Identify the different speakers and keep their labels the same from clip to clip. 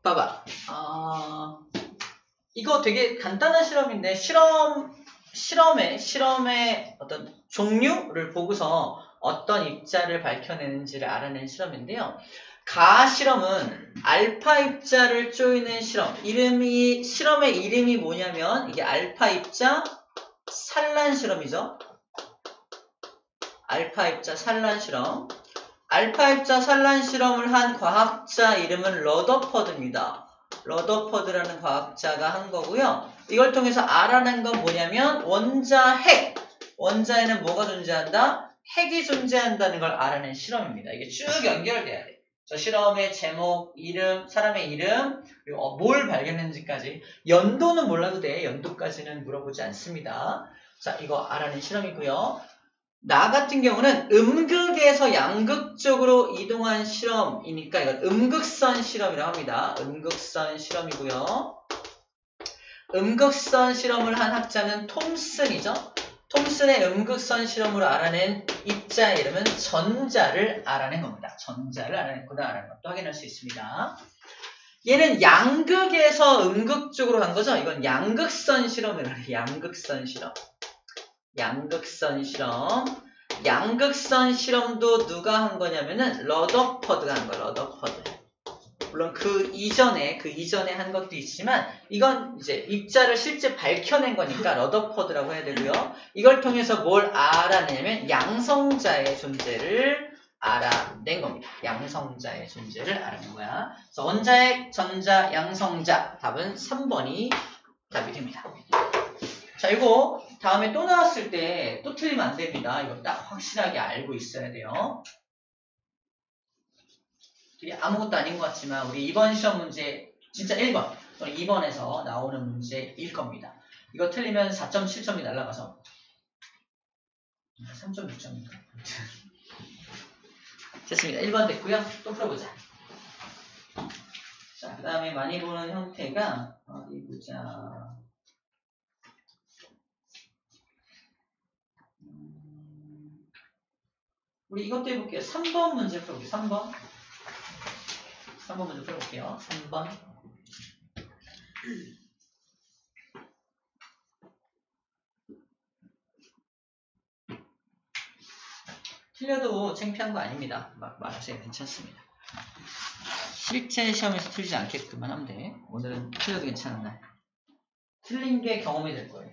Speaker 1: 봐봐. 이거 되게 간단한 실험인데 실험의 어떤 종류를 보고서 어떤 입자를 밝혀내는지를 알아낸 실험인데요. 가 실험은 알파 입자를 쪼이는 실험. 실험의 이름이 뭐냐면 이게 알파 입자 산란 실험이죠. 알파 입자 산란 실험. 알파 입자 산란 실험을 한 과학자 이름은 러더퍼드입니다. 러더퍼드라는 과학자가 한 거고요. 이걸 통해서 알아낸 건 뭐냐면 원자에는 뭐가 존재한다? 핵이 존재한다는 걸 알아낸 실험입니다. 이게 쭉 연결돼야 돼. 저 실험의 제목, 이름, 사람의 이름, 그리고 뭘 발견했는지까지. 연도는 몰라도 돼. 연도까지는 물어보지 않습니다. 자, 이거 알아낸 실험이고요. 나 같은 경우는 음극에서 양극 쪽으로 이동한 실험이니까 이건 음극선 실험이라고 합니다. 음극선 실험이고요. 음극선 실험을 한 학자는 톰슨이죠. 톰슨의 음극선 실험으로 알아낸 입자의 이름은 전자를 알아낸 겁니다. 전자를 알아냈구나라는 것도 확인할 수 있습니다. 얘는 양극에서 음극 쪽으로 간 거죠. 이건 양극선 실험이라고 해요. 양극선 실험. 양극선 실험. 양극선 실험도 누가 한 거냐면은 러더퍼드가 한 거예요. 러더퍼드. 물론 그 이전에 한 것도 있지만 이건 이제 입자를 실제 밝혀낸 거니까 러더퍼드라고 해야 되고요. 이걸 통해서 뭘 알아내냐면 양성자의 존재를 알아낸 겁니다. 양성자의 존재를 알아낸 거야. 그래서 원자핵, 전자, 양성자. 답은 3번이 답이 됩니다. 자, 이거 다음에 또 나왔을 때 또 틀리면 안 됩니다. 이거 딱 확실하게 알고 있어야 돼요. 되게 아무것도 아닌 것 같지만 우리 이번 시험 문제 진짜 1번 또는 2번에서 나오는 문제일 겁니다. 이거 틀리면 4.7점이 날아가서 3.6점인가? 됐습니다. 1번 됐고요. 또 풀어보자. 자, 그 다음에 많이 보는 형태가 어디 보자. 우리 이것도 해볼게요. 3번 문제 풀어볼게요. 3번 문제 풀어볼게요. 3번. 틀려도 창피한 거 아닙니다. 막 말하세요. 괜찮습니다. 실제 시험에서 틀리지 않게끔만 하면 돼. 오늘은 틀려도 괜찮은 날. 틀린 게 경험이 될 거예요.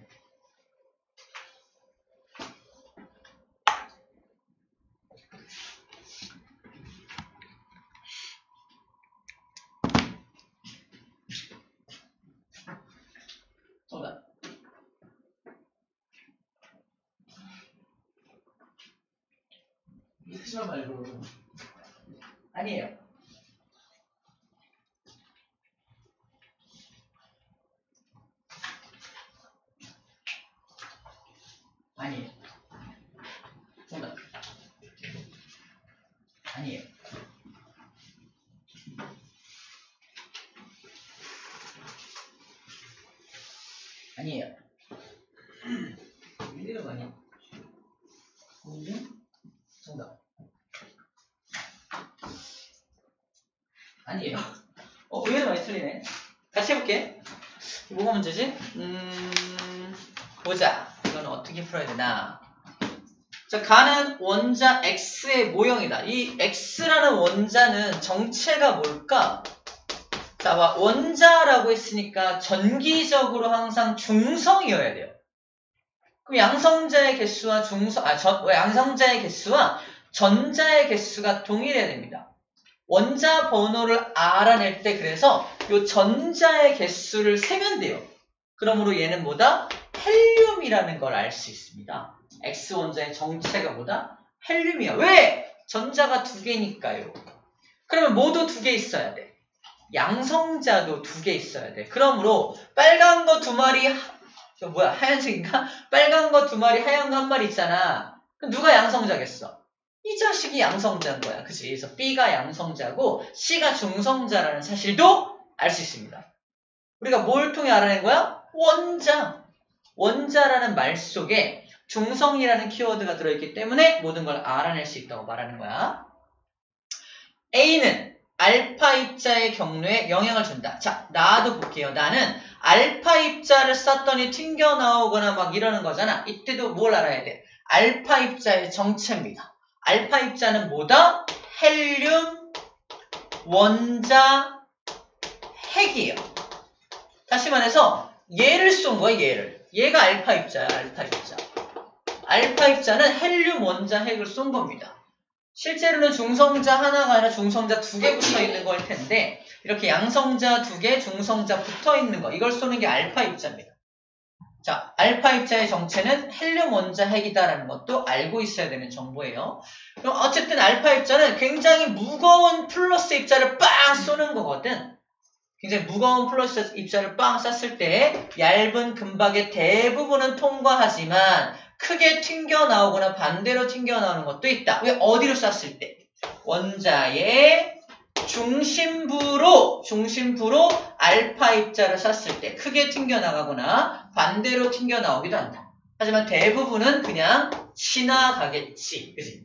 Speaker 1: 정답. 하지마 말고. 아니에요. 아니에요. 정답. 아니에요. 아니에요. 이대로 아니에요. 정답. 아니에요. 의외로 많이 틀리네. 같이 해볼게. 뭐가 문제지? 보자. 이건 어떻게 풀어야 되나. 자, 가는 원자 X의 모형이다. 이 X라는 원자는 정체가 뭘까? 자, 원자라고 했으니까 전기적으로 항상 중성이어야 돼요. 그럼 양성자의 개수와 양성자의 개수와 전자의 개수가 동일해야 됩니다. 원자 번호를 알아낼 때 그래서 이 전자의 개수를 세면 돼요. 그러므로 얘는 뭐다? 헬륨이라는 걸 알 수 있습니다. X 원자의 정체가 뭐다? 헬륨이야. 왜? 전자가 2개니까요. 그러면 모두 2개 있어야 돼. 양성자도 2개 있어야 돼. 그러므로 빨간 거 2마리, 하얀색인가? 빨간 거 2마리, 하얀 거 1마리 있잖아. 그럼 누가 양성자겠어? 이 자식이 양성자인 거야. 그치? 그래서 B가 양성자고 C가 중성자라는 사실도 알 수 있습니다. 우리가 뭘 통해 알아낸 거야? 원자. 원자라는 말 속에 중성이라는 키워드가 들어있기 때문에 모든 걸 알아낼 수 있다고 말하는 거야. A는 알파 입자의 경로에 영향을 준다. 자, 나도 볼게요. 나는 알파 입자를 썼더니 튕겨 나오거나 막 이러는 거잖아. 이때도 뭘 알아야 돼? 알파 입자의 정체입니다. 알파 입자는 뭐다? 헬륨 원자 핵이에요. 다시 말해서 얘를 쏜 거야, 얘를. 얘가 알파 입자야, 알파 입자. 알파 입자는 헬륨 원자 핵을 쏜 겁니다. 실제로는 중성자 하나가 아니라 중성자 2개 붙어 있는 거일 텐데 이렇게 양성자 2개, 중성자 붙어 있는 거 이걸 쏘는 게 알파 입자입니다. 자, 알파 입자의 정체는 헬륨 원자 핵이다라는 것도 알고 있어야 되는 정보예요. 그럼 어쨌든 알파 입자는 굉장히 무거운 플러스 입자를 빵 쏘는 거거든. 굉장히 무거운 플러스 입자를 빵 쐈을 때 얇은 금박의 대부분은 통과하지만 크게 튕겨 나오거나 반대로 튕겨 나오는 것도 있다. 왜? 어디로 쐈을 때? 원자의 중심부로 알파 입자를 쐈을 때 크게 튕겨 나가거나 반대로 튕겨 나오기도 한다. 하지만 대부분은 그냥 지나가겠지. 그치?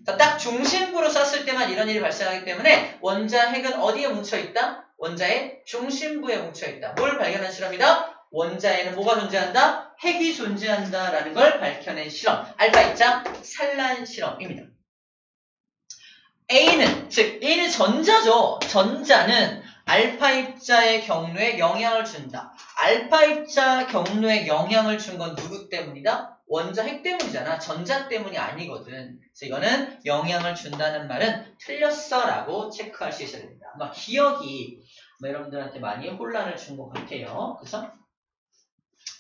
Speaker 1: 딱 중심부로 쐈을 때만 이런 일이 발생하기 때문에 원자 핵은 어디에 뭉쳐있다? 원자의 중심부에 뭉쳐있다. 뭘 발견한 실험이다? 원자에는 뭐가 존재한다? 핵이 존재한다라는 걸 밝혀낸 실험. 알파 입자 산란 실험입니다. A는 전자죠. 전자는 알파 입자의 경로에 영향을 준다. 알파 입자 경로에 영향을 준 건 누구 때문이다? 원자 핵 때문이잖아. 전자 때문이 아니거든. 그래서 이거는 영향을 준다는 말은 틀렸어라고 체크할 수 있어야 됩니다. 아마 기억이 여러분들한테 많이 혼란을 준 것 같아요. 그래서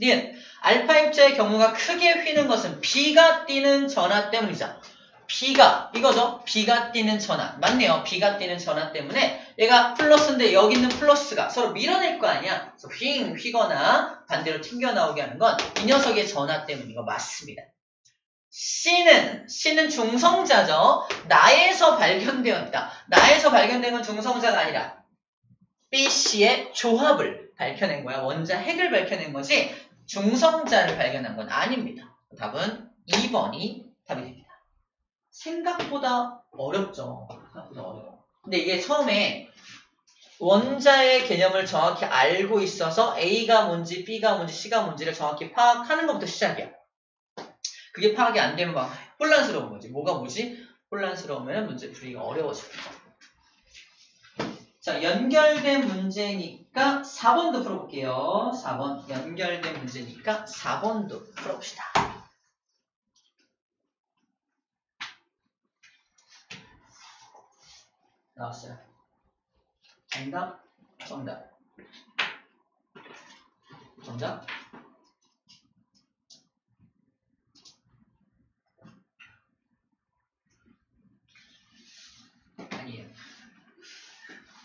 Speaker 1: 니은 알파 입자의 경로가 크게 휘는 것은 B가 뛰는 전하 때문이죠. B가 이거죠. B가 뛰는 전하. 맞네요. B가 뛰는 전하 때문에 얘가 플러스인데 여기 있는 플러스가 서로 밀어낼 거 아니야. 그래서 휘거나 반대로 튕겨 나오게 하는 건 이 녀석의 전하 때문인 거 맞습니다. C는 중성자죠. 나에서 발견되었다. 나에서 발견된 건 중성자가 아니라 B, C의 조합을 밝혀낸 거야. 원자 핵을 밝혀낸 거지 중성자를 발견한 건 아닙니다. 답은 2번이 답이 됩니다. 생각보다 어렵죠. 생각보다 어려워. 근데 이게 처음에 원자의 개념을 정확히 알고 있어서 A가 뭔지 B가 뭔지 C가 뭔지를 정확히 파악하는 것부터 시작이야. 그게 파악이 안 되면 막 혼란스러운 거지. 뭐가 뭐지? 혼란스러우면 문제 풀이가 어려워집니다. 자, 연결된 문제니까 4번도 풀어볼게요. 4번. 연결된 문제니까 4번도 풀어봅시다. 나왔어요. 정답? 정답. 정답? 아니에요.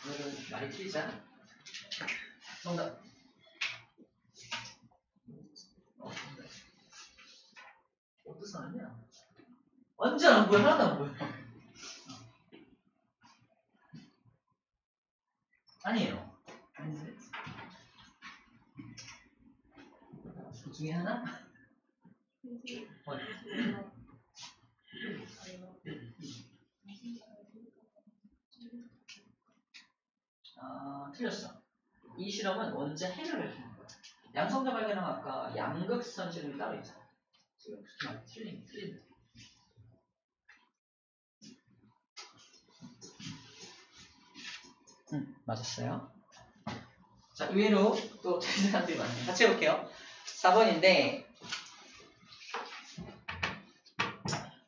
Speaker 1: 오늘은 말이 틀리잖아. 정답. 어디서 하냐? 완전 안 보여. 하나도 안 보여. 아니에요. 아니지. 그 중에 하나? 틀렸어. 이 실험은 원자 핵을 밝히는 거야. 양성자 발견은 아까 양극선 실험이 따로 있잖아. 지금 틀린다. 맞았어요. 자, 의외로 또 틀린 사람들이 많네요. 같이 해볼게요. 4번인데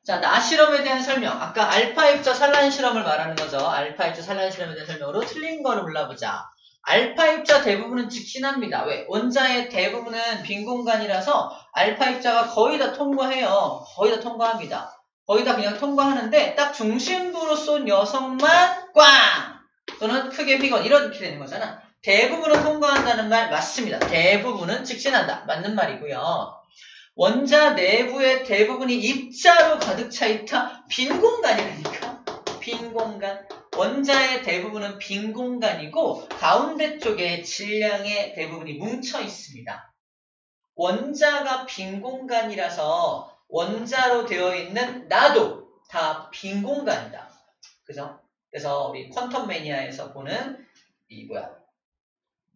Speaker 1: 자, 나 실험에 대한 설명. 아까 알파 입자 산란 실험을 말하는 거죠. 알파 입자 산란 실험에 대한 설명으로 틀린 거를 골라보자. 알파 입자 대부분은 직진합니다. 왜? 원자의 대부분은 빈 공간이라서 알파 입자가 거의 다 통과해요. 거의 다 통과합니다. 거의 다 그냥 통과하는데 딱 중심부로 쏜 녀석만 꽝! 또는 크게 휘건 이렇게 되는 거잖아. 대부분은 통과한다는 말 맞습니다. 대부분은 직진한다. 맞는 말이고요. 원자 내부의 대부분이 입자로 가득 차 있다. 빈 공간이라니까. 빈 공간. 원자의 대부분은 빈 공간이고 가운데 쪽에 질량의 대부분이 뭉쳐 있습니다. 원자가 빈 공간이라서 원자로 되어 있는 나도 다 빈 공간이다. 그죠? 그래서 우리 퀀텀 매니아에서 보는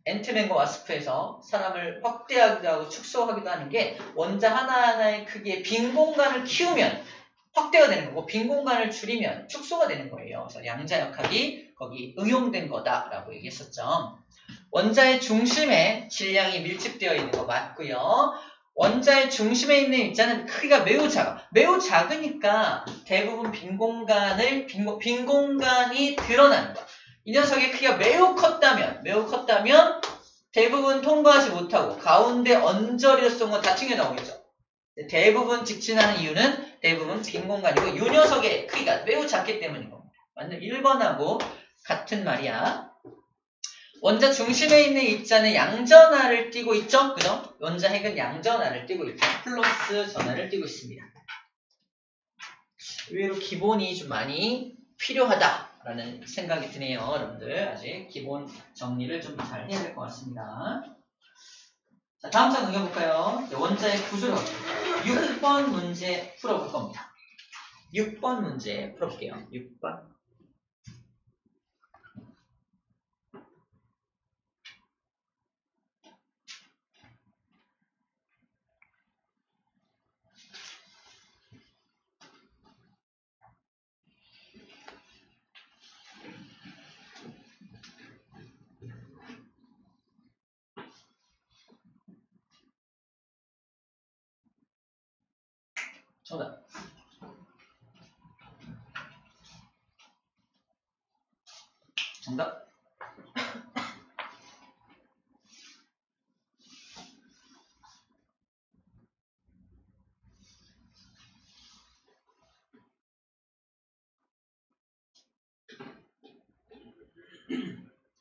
Speaker 1: 앤트맨과 와스프에서 사람을 확대하기도 하고 축소하기도 하는 게 원자 하나하나의 크기의 빈 공간을 키우면 확대가 되는 거고 빈 공간을 줄이면 축소가 되는 거예요. 그래서 양자역학이 거기 응용된 거다라고 얘기했었죠. 원자의 중심에 질량이 밀집되어 있는 거 맞고요. 원자의 중심에 있는 입자는 크기가 매우 작아. 매우 작으니까 대부분 빈 공간이 드러나는 거야. 이 녀석의 크기가 매우 컸다면 대부분 통과하지 못하고 가운데 언저리로 쏜 건 다 튕겨나오겠죠. 대부분 직진하는 이유는 대부분 빈 공간이고 이 녀석의 크기가 매우 작기 때문인 겁니다. 완전 1번하고 같은 말이야. 원자 중심에 있는 입자는 양전하를 띠고 있죠? 그죠? 원자 핵은 양전하를 띠고 있죠. 플러스 전하를 띠고 있습니다. 의외로 기본이 좀 많이 필요하다라는 생각이 드네요. 여러분들 아직 기본 정리를 좀 잘 해야 될 것 같습니다. 자, 다음 장 넘겨볼까요? 원자의 구조를 6번 문제 풀어볼 겁니다. 6번 문제 풀어볼게요. 6번. 정답. 정답.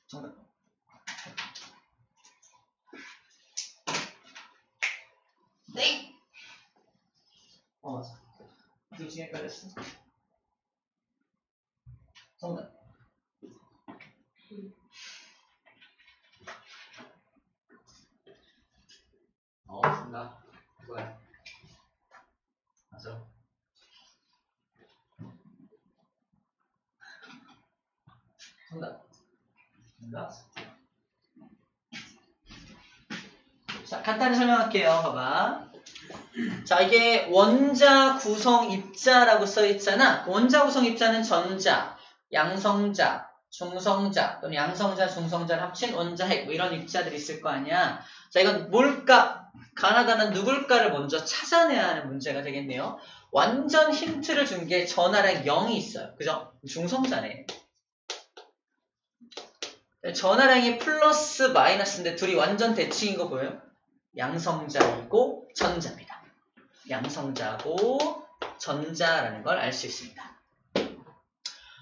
Speaker 1: 정답. 네. 맞아. 둘 중에 헷갈렸어. 정답. 정답. 뭐야? 맞아. 정답. 정답. 자, 간단히 설명할게요. 봐봐. 자, 이게 원자 구성 입자라고 써있잖아. 원자 구성 입자는 전자, 양성자, 중성자, 또는 양성자, 중성자를 합친 원자핵, 뭐 이런 입자들이 있을 거 아니야. 자, 이건 뭘까? 가나다는 누굴까를 먼저 찾아내야 하는 문제가 되겠네요. 완전 힌트를 준 게 전하랑 0이 있어요. 그죠? 중성자네. 전하량이 플러스 마이너스인데 둘이 완전 대칭인 거 보여요? 양성자이고 전자입니다. 양성자고 전자라는 걸 알 수 있습니다.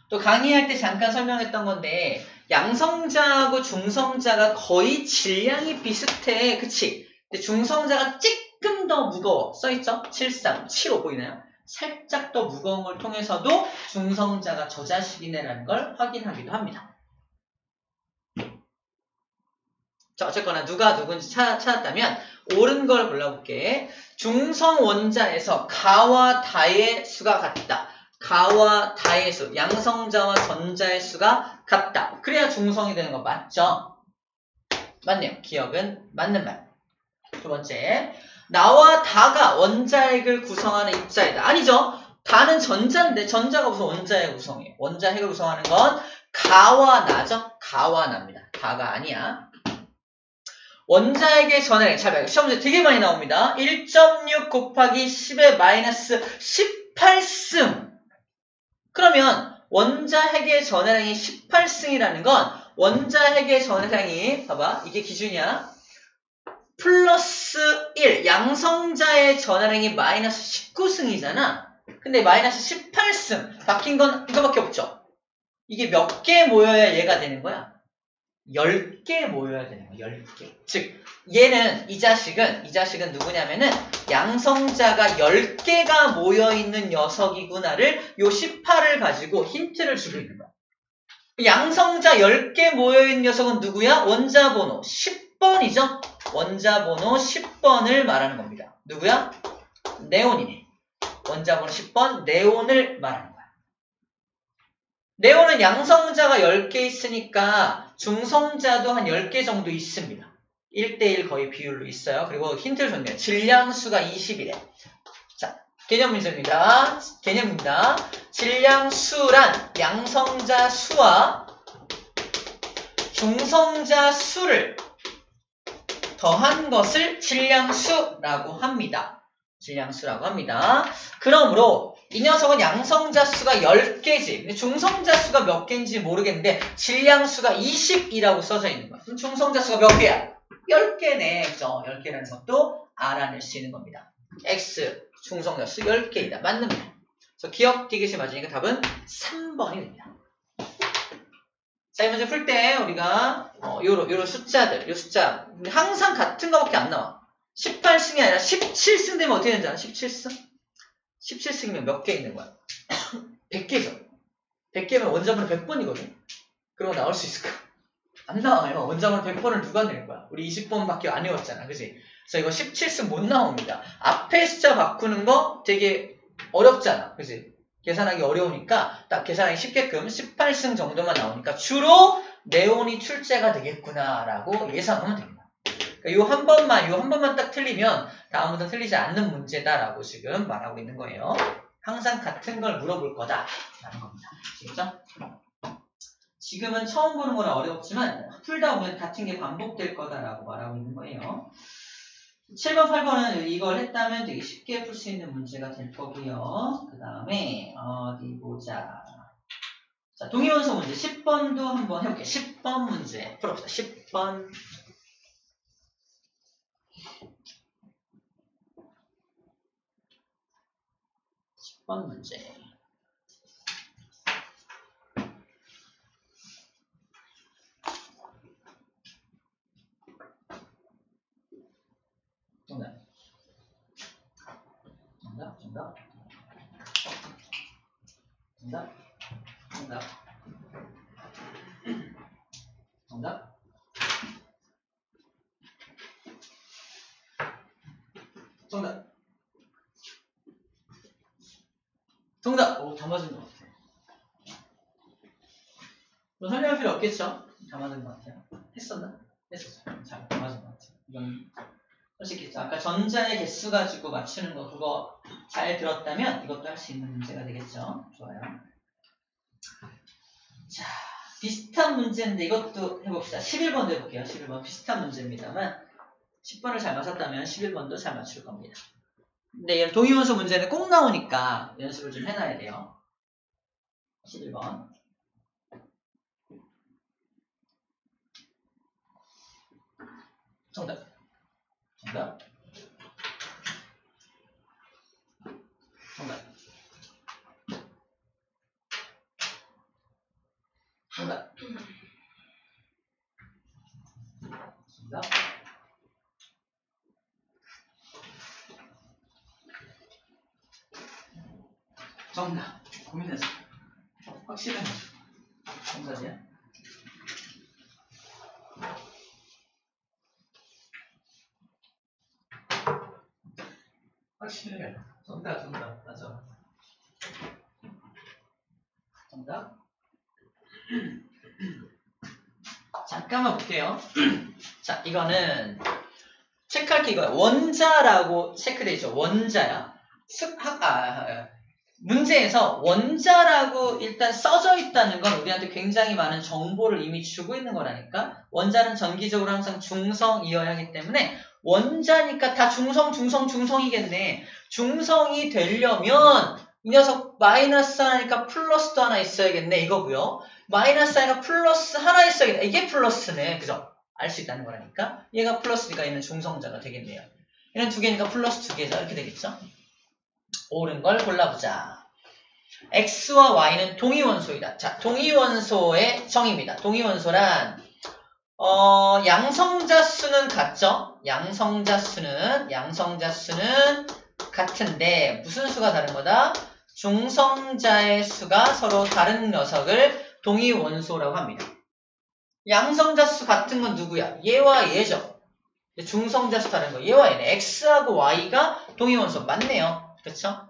Speaker 1: 또 강의할 때 잠깐 설명했던 건데 양성자하고 중성자가 거의 질량이 비슷해. 그치? 근데 중성자가 조금 더 무거워. 써있죠? 73, 75 보이나요? 살짝 더 무거운 걸 통해서도 중성자가 저자식이네라는 걸 확인하기도 합니다. 자, 어쨌거나 누가 누군지 찾았다면 옳은 걸 골라볼게. 중성 원자에서 가와 다의 수가 같다. 가와 다의 수, 양성자와 전자의 수가 같다. 그래야 중성이 되는 거 맞죠? 맞네요. 기억은 맞는 말. 두 번째, 나와 다가 원자핵을 구성하는 입자이다. 아니죠. 다는 전자인데 전자가 무슨 원자핵 구성이에요. 원자핵을 구성하는 건 가와 나죠. 가와 나입니다. 다가 아니야. 원자핵의 전하량, 잘 봐요. 시험 문제 되게 많이 나옵니다. 1.6 곱하기 10의 마이너스 18승. 그러면 원자핵의 전하량이 18승이라는 건 원자핵의 전하량이, 봐봐, 이게 기준이야. 플러스 1, 양성자의 전하량이 마이너스 19승이잖아. 근데 마이너스 18승. 바뀐 건 이거밖에 없죠. 이게 몇 개 모여야 얘가 되는 거야? 10개 모여야 되는 거야. 10개. 즉 얘는 이 자식은 누구냐면은 양성자가 10개가 모여있는 녀석이구나를 요 18을 가지고 힌트를 주고 있는 거야. 양성자 10개 모여있는 녀석은 누구야? 원자번호 10번이죠? 원자번호 10번을 말하는 겁니다. 누구야? 네온이네. 원자번호 10번 네온을 말하는 거야. 네오는 양성자가 10개 있으니까 중성자도 한 10개 정도 있습니다. 1대1 거의 비율로 있어요. 그리고 힌트를 줬네요. 질량수가 20이래. 자, 개념 문제입니다. 개념입니다. 질량수란 양성자 수와 중성자 수를 더한 것을 질량수라고 합니다. 질량수라고 합니다. 그러므로 이 녀석은 양성자 수가 10개지. 근데 중성자 수가 몇 개인지 모르겠는데 질량수가 20이라고 써져 있는 거야. 그럼 중성자 수가 몇 개야? 10개네. 그죠? 10개라는 것도 알아낼 수 있는 겁니다. X 중성자 수 10개이다. 맞는 말. 그래서 기억 디귿이 맞으니까 답은 3번이 됩니다. 자, 이 문제 풀 때 우리가 요런 숫자들, 요 숫자 항상 같은 거밖에 안 나와. 18승이 아니라 17승 되면 어떻게 되는지 알아? 17승? 17승이면 몇 개 있는 거야? 100개죠. 100개면 원자번호 100번이거든. 그러고 나올 수 있을까? 안 나와요. 원자번호 100번을 누가 낼 거야? 우리 20번밖에 안 외웠잖아. 그치? 그래서 이거 17승 못 나옵니다. 앞에 숫자 바꾸는 거 되게 어렵잖아. 그치? 계산하기 어려우니까 딱 계산하기 쉽게끔 18승 정도만 나오니까 주로 네온이 출제가 되겠구나라고 예상하면 됩니다. 그러니까 요 한 번만 딱 틀리면 다음부터는 틀리지 않는 문제다라고 지금 말하고 있는 거예요. 항상 같은 걸 물어볼 거다라는 겁니다. 아시겠죠? 지금은 처음 보는 거라 어렵지만 풀다 보면 같은 게 반복될 거다라고 말하고 있는 거예요. 7번, 8번은 이걸 했다면 되게 쉽게 풀 수 있는 문제가 될 거고요. 그 다음에 어디 보자. 자, 동의원소 문제 10번도 한번 해볼게요. 10번 문제 풀어봅시다. 10번. 10번 문제. 정답. 정답. 정답. 정답. 정답. 정답. 정답. 정답. 오, 다 맞은 것 같아요. 뭐 설명할 필요 없겠죠? 다 맞은 것 같아요. 했었나? 했었어요. 잘 다 맞은 것 같아요. 이건 솔직히 아까 전자의 개수 가지고 맞추는 거 그거 잘 들었다면 이것도 할 수 있는 문제가 되겠죠. 좋아요. 자, 비슷한 문제인데 이것도 해봅시다. 11번도 해볼게요. 11번 비슷한 문제입니다만 10번을 잘 맞았다면 11번도 잘 맞출 겁니다. 근데 이런 동의원소 문제는 꼭 나오니까 연습을 좀 해놔야 돼요. 11번. 정답. 정답. 정답. 정답. 정답. 정답. 고민했어. 확실해. 정답이야? 확실해. 정답, 정답. 맞아. 정답. 잠깐만 볼게요. 자, 이거는 체크할 게 이거야. 원자라고 체크되어 있죠. 원자야. 문제에서 원자라고 일단 써져 있다는 건 우리한테 굉장히 많은 정보를 이미 주고 있는 거라니까. 원자는 전기적으로 항상 중성이어야 하기 때문에 원자니까 다 중성이겠네. 중성이 되려면 이 녀석 마이너스 하나니까 플러스도 하나 있어야겠네. 이거고요. 마이너스 하나가 플러스 하나 있어야겠네. 이게 플러스네. 그죠? 알 수 있다는 거라니까. 얘가 플러스니까 얘는 중성자가 되겠네요. 얘는 두 개니까 플러스 두 개자. 이렇게 되겠죠? 옳은 걸 골라보자. X와 Y는 동위원소이다. 자, 동위원소의 정의입니다. 동위원소란 양성자 수는 같죠? 양성자 수는 같은데 무슨 수가 다른 거다? 중성자의 수가 서로 다른 녀석을 동위원소라고 합니다. 양성자 수 같은 건 누구야? 얘와 얘죠. 중성자 수 다른 거 얘와 얘네. X하고 Y가 동위원소 맞네요. 그렇죠?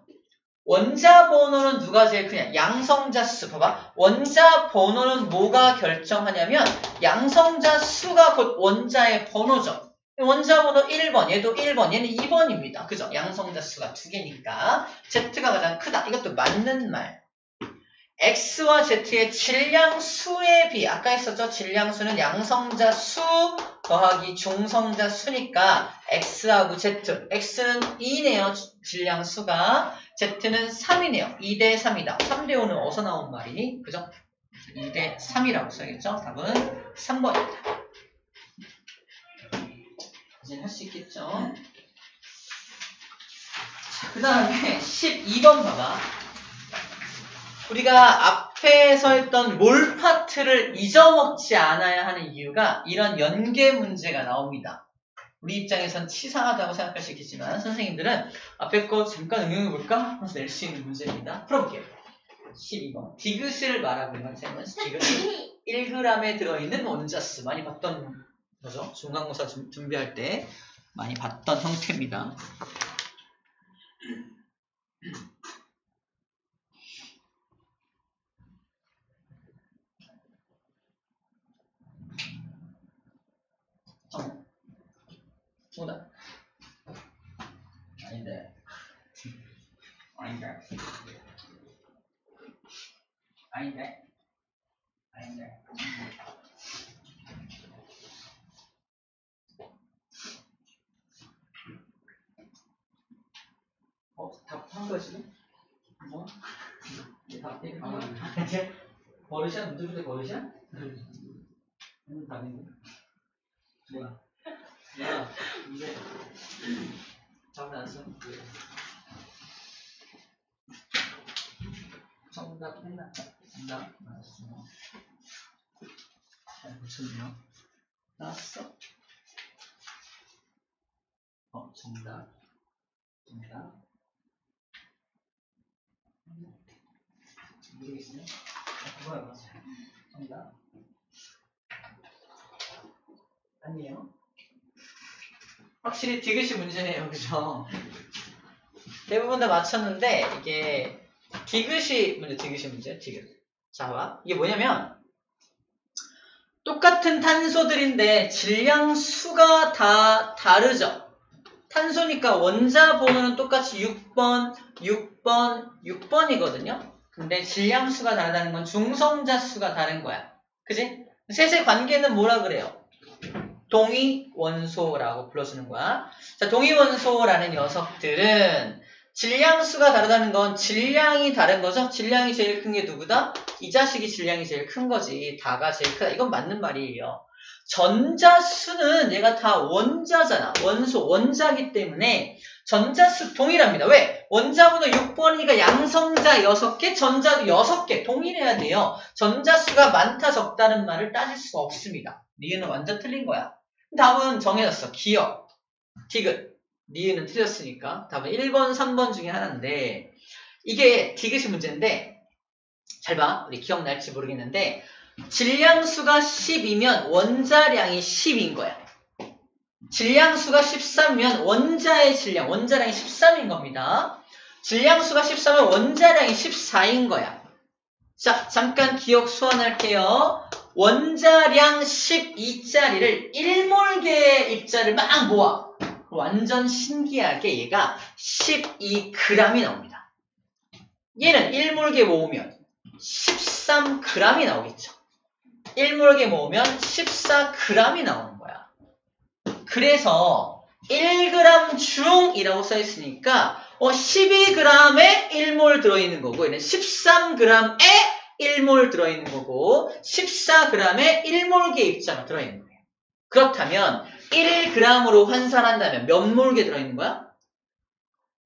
Speaker 1: 원자 번호는 누가 제일 크냐? 양성자 수. 봐봐. 원자 번호는 뭐가 결정하냐면 양성자 수가 곧 원자의 번호죠. 원자 번호 1번, 얘도 1번, 얘는 2번입니다. 그죠? 양성자 수가 2개니까 Z가 가장 크다. 이것도 맞는 말. X와 Z의 질량수에 비해, 아까 했었죠? 질량수는 양성자 수 더하기 중성자 수니까 X하고 Z. X는 2네요. 질량수가. Z는 3이네요. 2대 3이다. 3대 5는 어디서 나온 말이니? 그죠? 2대 3이라고 써야겠죠? 답은 3번입니다. 이제 할 수 있겠죠? 그 다음에 12번 봐봐. 우리가 앞에서 했던 롤 파트를 잊어먹지 않아야 하는 이유가 이런 연계 문제가 나옵니다. 우리 입장에선 치사하다고 생각할 수 있겠지만 선생님들은 앞에 거 잠깐 응용해볼까? 하면서 낼 수 있는 문제입니다. 풀어볼게요. 12번. 디귿을 말하고 있는 셈은 디귿 1g에 들어있는 원자수. 많이 봤던 거죠? 중간고사 준비할 때 많이 봤던 형태입니다. 정답. 아닌데. 아닌데. 아닌데. 아닌데. 답한 거야, 지금? 뭐? 답해? 이제 버릇이야? 문제 풀 때 버릇이야? 답인데? 뭐야? 야, 이제 답을 안 써. 정답 했나? 정답 나왔어. 잘 붙였네요. 나왔어? 정답. 정답. 모르겠어요? 뭐야, 맞아. 정답. 아니에요. 확실히 디귿이 문제네요. 그죠? 대부분 다 맞췄는데 이게 디귿이 문제. 디귿. 자, 봐. 이게 뭐냐면 똑같은 탄소들인데 질량수가 다 다르죠. 탄소니까 원자 번호는 똑같이 6번이거든요. 근데 질량수가 다르다는 건 중성자 수가 다른 거야. 그지? 셋의 관계는 뭐라 그래요? 동위원소라고 불러주는 거야. 자, 동위원소라는 녀석들은 질량수가 다르다는 건 질량이 다른 거죠? 질량이 제일 큰 게 누구다? 이 자식이 질량이 제일 큰 거지. 다가 제일 크다. 이건 맞는 말이에요. 전자수는 얘가 다 원자잖아. 원자기 때문에 전자수 동일합니다. 왜? 원자번호 6번이니까 양성자 6개, 전자도 6개. 동일해야 돼요. 전자수가 많다 적다는 말을 따질 수가 없습니다. 니은은 완전 틀린 거야. 답은 정해졌어. 기억, 디귿. 니은은 틀렸으니까 답은 1번, 3번 중에 하나인데 이게 디귿이 문제인데 잘 봐. 우리 기억날지 모르겠는데 질량수가 10이면 원자량이 10인 거야. 질량수가 13이면 원자량이 13인 겁니다. 질량수가 13이면 원자량이 14인 거야. 자, 잠깐 기억 소환할게요. 원자량 12짜리를 1몰계의 입자를 막 모아. 완전 신기하게 얘가 12g이 나옵니다. 얘는 1몰계 모으면 13g이 나오겠죠. 1몰계 모으면 14g이 나오는 거야. 그래서 1g 중이라고 써있으니까 12g에 1몰 들어있는 거고 얘는 13g에 1몰 들어있는 거고 14g에 1몰계 입자가 들어있는 거예요. 그렇다면 1g으로 환산한다면 몇 몰계 들어있는 거야?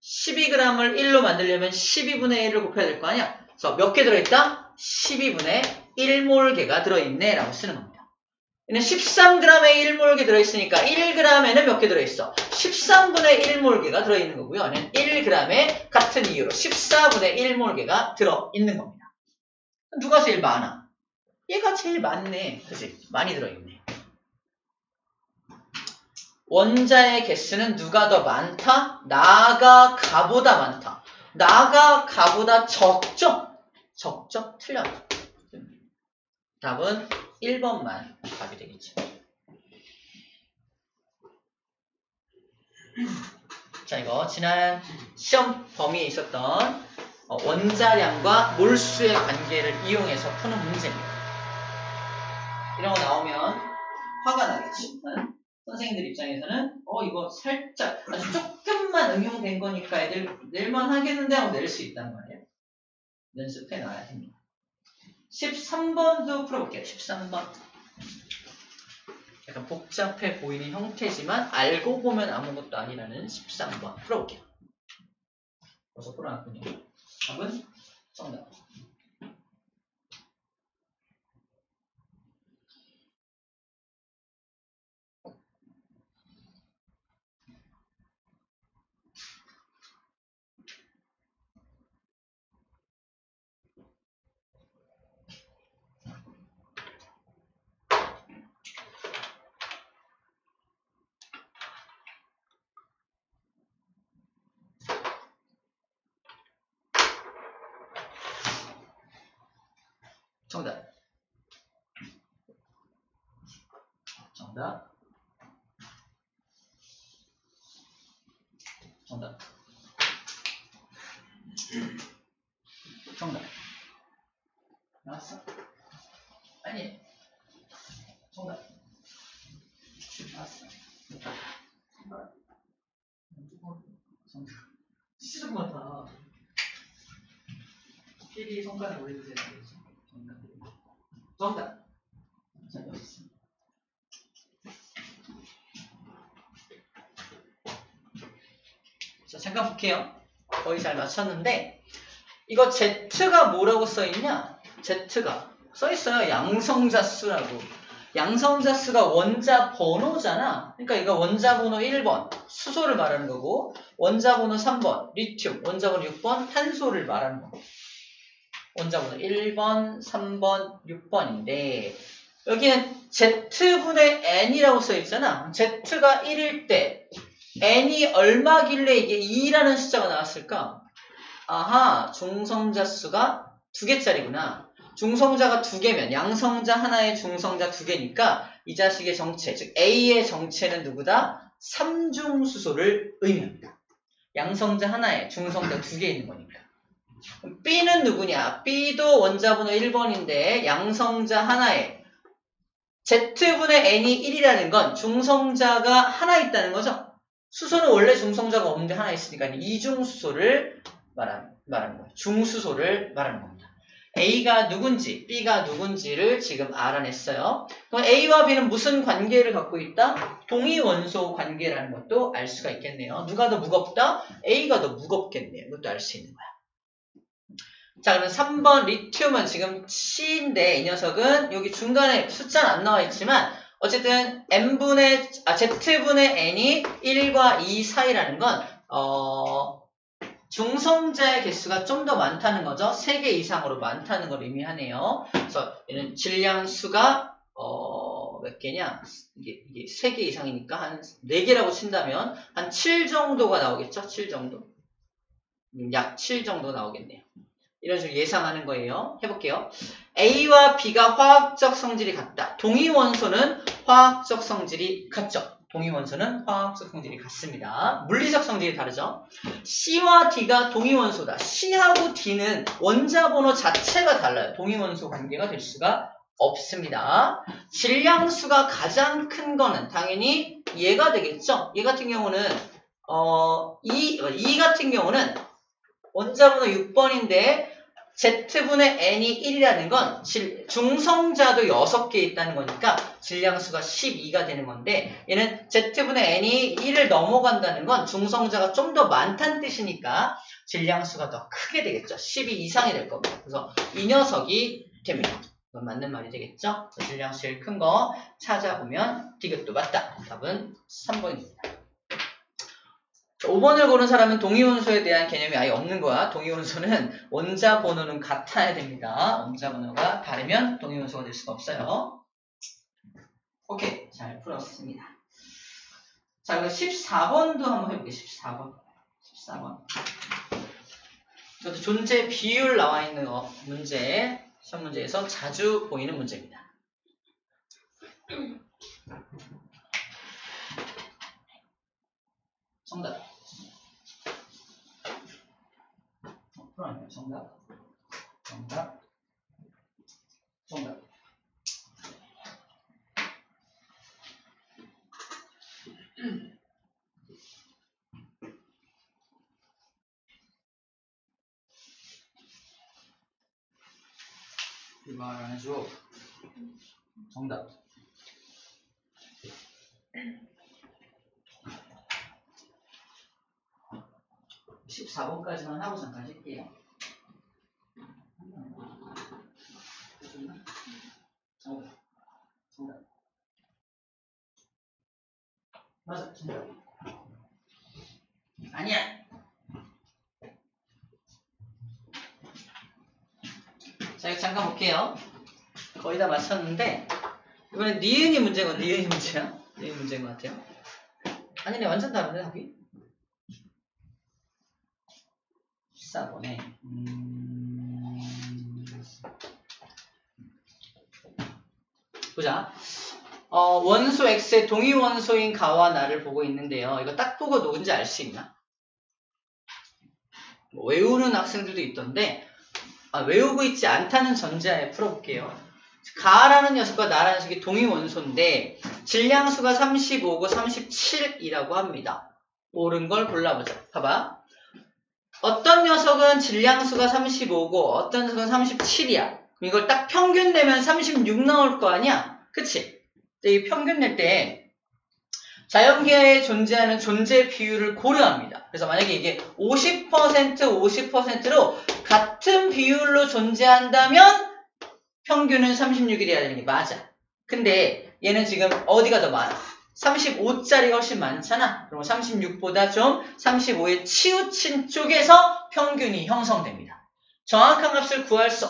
Speaker 1: 12g을 1로 만들려면 12분의 1을 곱해야 될 거 아니야? 그래서 몇 개 들어있다? 12분의 1몰계가 들어있네 라고 쓰는 겁니다. 얘는 13g에 1몰계 들어있으니까 1g에는 몇 개 들어있어? 13분의 1몰계가 들어있는 거고요. 얘는 1g에 같은 이유로 14분의 1몰계가 들어있는 겁니다. 누가 제일 많아? 얘가 제일 많네. 그치? 많이 들어있네. 원자의 개수는 누가 더 많다? 나가 가보다 많다. 나가 가보다 적죠? 적죠? 틀렸죠? 답은 1번만 답이 되겠죠. 자, 이거 지난 시험 범위에 있었던 원자량과 몰수의 관계를 이용해서 푸는 문제입니다. 이런 거 나오면 화가 나겠지. 선생님들 입장에서는 이거 살짝 아주 조금만 응용된 거니까 애들 낼만 하겠는데 하고 낼 수 있단 말이에요. 연습해 놔야 됩니다. 13번도 풀어볼게요. 13번. 약간 복잡해 보이는 형태지만 알고 보면 아무것도 아니라는 13번 풀어볼게요. 벌써 풀어놨군요. 답은 정답. 정답. 정답. 정답. 정답. 나왔어? 아니. 정답. 나왔어. 정답. 정답. 싫은 것 같아. PD 손가락 올려주세요. 정답. 정답. 자, 여기 있습니다. 자, 잠깐 볼게요. 거의 잘 맞췄는데 이거 Z가 뭐라고 써있냐? Z가 써있어요. 양성자수라고. 양성자수가 원자 번호잖아. 그러니까 이거 원자 번호 1번 수소를 말하는 거고 원자 번호 3번 리튬, 원자 번호 6번 탄소를 말하는 거고 원자 번호 1번, 3번, 6번인데 여기는 Z분의 N이라고 써있잖아. Z가 1일 때 N이 얼마길래 이게 2라는 숫자가 나왔을까? 아하, 중성자 수가 2개짜리구나. 중성자가 2개면 양성자 하나에 중성자 2개니까 이 자식의 정체, 즉 A의 정체는 누구다? 3중수소를 의미합니다. 양성자 하나에 중성자 2개 있는 거니까. B는 누구냐? B도 원자번호 1번인데 양성자 하나에 Z분의 N이 1이라는 건 중성자가 하나 있다는 거죠. 수소는 원래 중성자가 없는데 하나 있으니까 이중수소를 말하는 거예요. 중수소를 말하는 겁니다. A가 누군지, B가 누군지를 지금 알아냈어요. 그럼 A와 B는 무슨 관계를 갖고 있다? 동위원소 관계라는 것도 알 수가 있겠네요. 누가 더 무겁다? A가 더 무겁겠네요. 이것도 알 수 있는 거야. 자, 그러면 3번 리튬은 지금 C인데 이 녀석은 여기 중간에 숫자는 안 나와 있지만 어쨌든 Z분의 N이 1과 2 사이라는 건 중성자의 개수가 좀 더 많다는 거죠. 3개 이상으로 많다는 걸 의미하네요. 그래서 얘는 질량수가 몇 개냐? 이게 3개 이상이니까 한 4개라고 친다면 한 7 정도가 나오겠죠? 7 정도. 약 7 정도 나오겠네요. 이런 식으로 예상하는 거예요. 해볼게요. A와 B가 화학적 성질이 같다. 동위원소는 화학적 성질이 같죠. 동위원소는 화학적 성질이 같습니다. 물리적 성질이 다르죠. C와 D가 동위원소다. C하고 D는 원자 번호 자체가 달라요. 동위원소 관계가 될 수가 없습니다. 질량수가 가장 큰 거는 당연히 얘가 되겠죠. 얘 같은 경우는 이 같은 경우는 원자번호 6번인데 Z분의 N이 1이라는 건 중성자도 6개 있다는 거니까 질량수가 12가 되는 건데 얘는 Z분의 N이 1을 넘어간다는 건 중성자가 좀 더 많다는 뜻이니까 질량수가 더 크게 되겠죠. 12 이상이 될 겁니다. 그래서 이 녀석이 됩니다. 이건 맞는 말이 되겠죠. 질량수 제일 큰 거 찾아보면 디귿도 맞다. 답은 3번입니다. 5번을 고른 사람은 동위원소에 대한 개념이 아예 없는 거야. 동위원소는 원자 번호는 같아야 됩니다. 원자 번호가 다르면 동위원소가 될 수가 없어요. 오케이. 잘 풀었습니다. 자, 그럼 14번도 한번 해볼게요. 14번. 저도 존재 비율 나와 있는 문제, 시험 문제에서 자주 보이는 문제입니다. 정답. 풀어내요. 정답. 정답. 정답. 이 말 안 해줘. 정답. (14번까지만) 하고 잠깐 쉴게요. 정답. 정답. 맞아. 정답. 아니야. 자, 이거 잠깐 볼게요. 거의 다 맞췄는데 이번엔 니은이 문제고 니은이 문제야? 니은 문제인 것 같아요. 아니네, 완전 다른데 답이? 14번에 보자. 원소 X의 동위 원소인 가와 나를 보고 있는데요. 이거 딱 보고 누군지 알 수 있나? 뭐 외우는 학생들도 있던데 외우고 있지 않다는 전제하에 풀어볼게요. 가라는 녀석과 나라는 녀석이 동위 원소인데 질량수가 35고 37이라고 합니다. 옳은 걸 골라보자. 봐봐. 어떤 녀석은 질량수가 35고 어떤 녀석은 37이야. 이걸 딱 평균 내면 36 나올 거 아니야? 그치? 이 평균 낼 때 자연계에 존재하는 존재 비율을 고려합니다. 그래서 만약에 이게 50%로 같은 비율로 존재한다면 평균은 36이 돼야 되는 게 맞아. 근데 얘는 지금 어디가 더 많아? 35짜리가 훨씬 많잖아. 그럼 36보다 좀 35에 치우친 쪽에서 평균이 형성됩니다. 정확한 값을 구할 수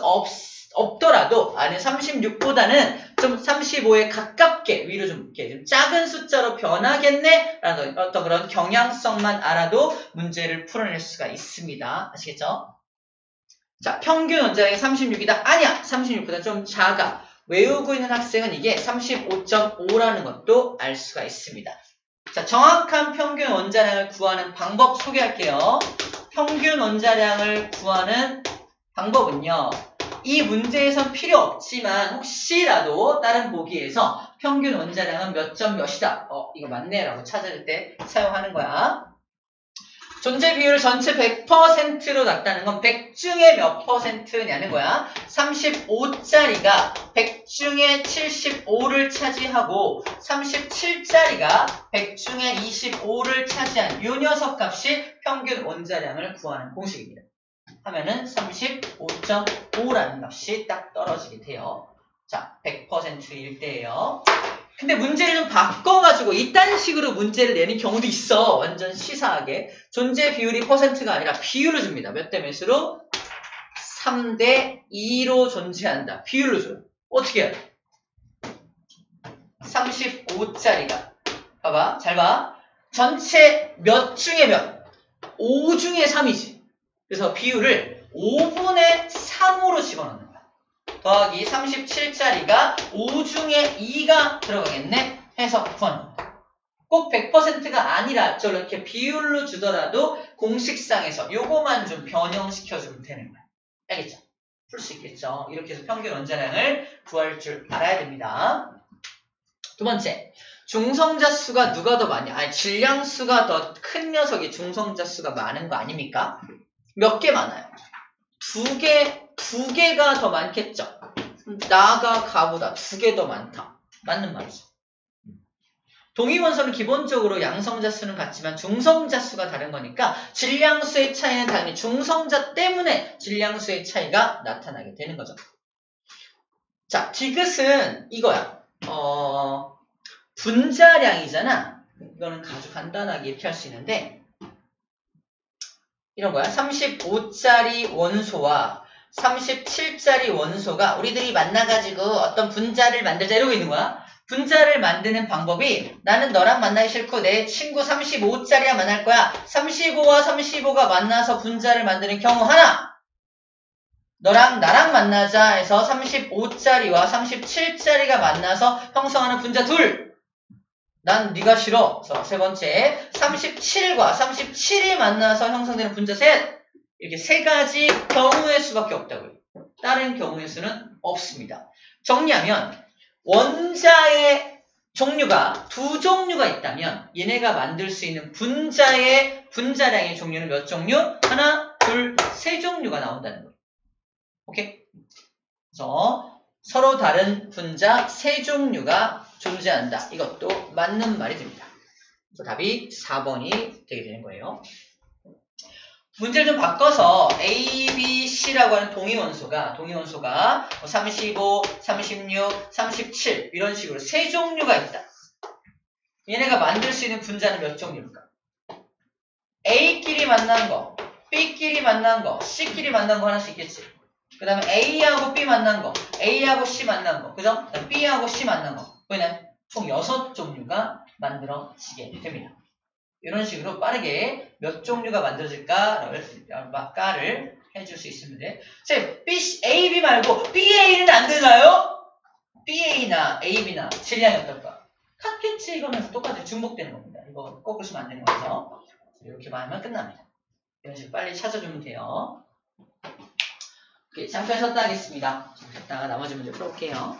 Speaker 1: 없더라도 안에 36보다는 좀 35에 가깝게 위로 좀 이렇게 좀 작은 숫자로 변하겠네 라는 어떤 그런 경향성만 알아도 문제를 풀어낼 수가 있습니다. 아시겠죠? 자, 평균 원자량이 36이다. 아니야! 36보다 좀 작아. 외우고 있는 학생은 이게 35.5라는 것도 알 수가 있습니다. 자, 정확한 평균 원자량을 구하는 방법 소개할게요. 평균 원자량을 구하는 방법은요. 이 문제에선 필요 없지만 혹시라도 다른 보기에서 평균 원자량은 몇 점 몇이다. 이거 맞네 라고 찾을 때 사용하는 거야. 존재 비율을 전체 100%로 놨다는 건 100 중에 몇 %냐는 거야. 35짜리가 100 중에 75를 차지하고 37짜리가 100 중에 25를 차지한 이 녀석 값이 평균 원자량을 구하는 공식입니다. 하면은 35.5라는 값이 딱 떨어지게 돼요. 자, 100%일 때예요. 근데 문제를 좀 바꿔가지고 이딴 식으로 문제를 내는 경우도 있어. 완전 시사하게. 존재 비율이 %가 아니라 비율을 줍니다. 몇 대 몇으로? 3대 2로 존재한다. 비율로 줘요. 어떻게 해요? 35짜리가 봐봐. 잘 봐. 전체 몇 중에 몇? 5 중에 3이지. 그래서 비율을 5분의 3으로 집어넣는 거야. 더하기 37짜리가 5 중에 2가 들어가겠네? 해서 구하는 거야. 꼭 100%가 아니라 저렇게 비율로 주더라도 공식상에서 요거만 좀 변형시켜주면 되는 거야. 알겠죠? 풀 수 있겠죠? 이렇게 해서 평균 원자량을 구할 줄 알아야 됩니다. 두 번째, 중성자 수가 누가 더 많냐? 아니, 질량수가 더 큰 녀석이 중성자 수가 많은 거 아닙니까? 몇 개 많아요? 두 개가 더 많겠죠? 나가 가보다 2개 더 많다. 맞는 말이죠. 동위원소는 기본적으로 양성자 수는 같지만 중성자 수가 다른 거니까 질량수의 차이는 당연히 중성자 때문에 질량수의 차이가 나타나게 되는 거죠. 자, 디귿은 이거야. 분자량이잖아. 이거는 아주 간단하게 이렇게 할 수 있는데 이런 거야. 35짜리 원소와 37짜리 원소가 우리들이 만나가지고 어떤 분자를 만들자 이러고 있는 거야. 분자를 만드는 방법이 나는 너랑 만나기 싫고 내 친구 35짜리와 만날 거야. 35와 35가 만나서 분자를 만드는 경우 하나. 너랑 나랑 만나자 해서 35짜리와 37짜리가 만나서 형성하는 분자 둘. 난 네가 싫어. 그래서 세 번째 37과 37이 만나서 형성되는 분자 셋. 이렇게 세 가지 경우의 수밖에 없다고요. 다른 경우의 수는 없습니다. 정리하면 원자의 종류가 두 종류가 있다면 얘네가 만들 수 있는 분자량의 종류는 몇 종류? 하나, 둘, 세 종류가 나온다는 거예요. 오케이? 그래서 서로 다른 분자 세 종류가 존재한다. 이것도 맞는 말이 됩니다. 그래서 답이 4번이 되게 되는 거예요. 문제를 좀 바꿔서 A, B, C라고 하는 동위원소가 35, 36, 37 이런 식으로 세 종류가 있다. 얘네가 만들 수 있는 분자는 몇 종류일까? A끼리 만난 거, B끼리 만난 거, C끼리 만난 거 하나씩 있겠지. 그 다음에 A하고 B 만난 거, A하고 C 만난 거, 그죠? B하고 C 만난 거. 그러면 총 6종류가 만들어지게 됩니다. 이런 식으로 빠르게 몇 종류가 만들어질까를 해줄 수 있습니다. 쌤, A, B 말고 BA는 안 되나요? BA나 AB나 질량이 어떨까? 같겠지 이거면서 똑같이 중복되는 겁니다. 이거 꺾으시면 안 되는 거죠. 이렇게만 하면 끝납니다. 이런 식으로 빨리 찾아주면 돼요. 오케이, 잠깐 쉬었다 하겠습니다. 쉬었다가 나머지 문제 풀어볼게요.